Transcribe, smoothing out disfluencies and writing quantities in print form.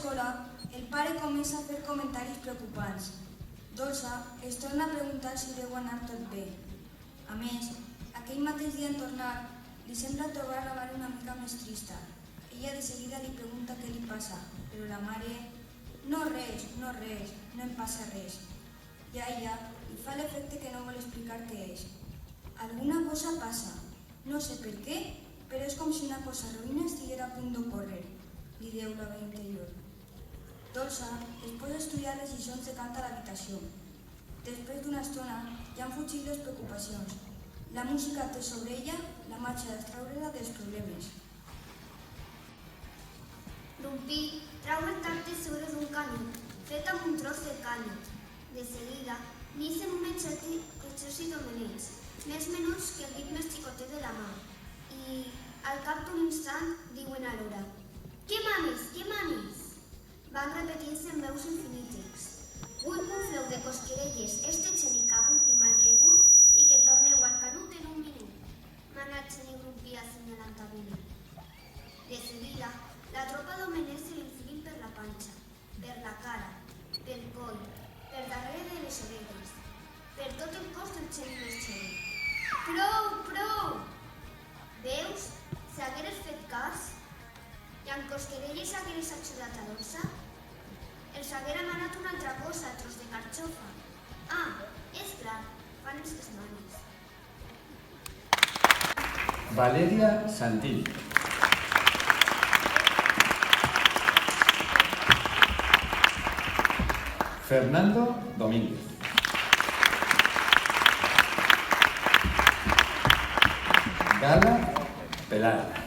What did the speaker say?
l'escola, el pare comença a fer comentaris preocupants. Dolça es torna a preguntar si deu anar tot bé. A més, aquell mateix dia en tornar, li sembla trobar la mare una mica més trista. Ella de seguida li pregunta què li passa, però la mare... No res, no em passa res. I a ella li fa l'efecte que no vol explicar què és. Alguna cosa passa, no sé per què, però és com si una cosa ruïna estiguera a punt d'ocórrer, li diu la veu interior. Dolça es posa a estudiar les lliçons de cant a l'habitació. Després d'una estona ja han fugit les preocupacions. La música té sobre ella la marxa d'extraure-la dels problemes. Rompí trau el cap de sobre d'un canut, fet amb un tros de canya. De seguida, neixen un exèrcit d'homenets, més menuts que el dit més xicotet de la mà, i, al cap d'un instant, diuen alhora: «Què manis, què manis?» Van repetint-se en veus infinites. Vull que un fleu de cosquerelles estechen i cabut i malregut i que torneu al canut en un minut. Manatgen i rompí assenyalant a Vila. De seguida, la tropa d'homenets se l'infilin per la panxa, per la cara, pel coll, per darrere de les orelles, per tot el cos del xeri més xeri. Prou, prou! Veus? Si hagueres fet cas, i amb cosquerelles hagueres ajudat a Dolça, els haguera manat una altra cosa, tros de carxofa. Ah, és clar, fan els desmanis. Valeria Santil. Fernando Domínguez. Gala Pelar.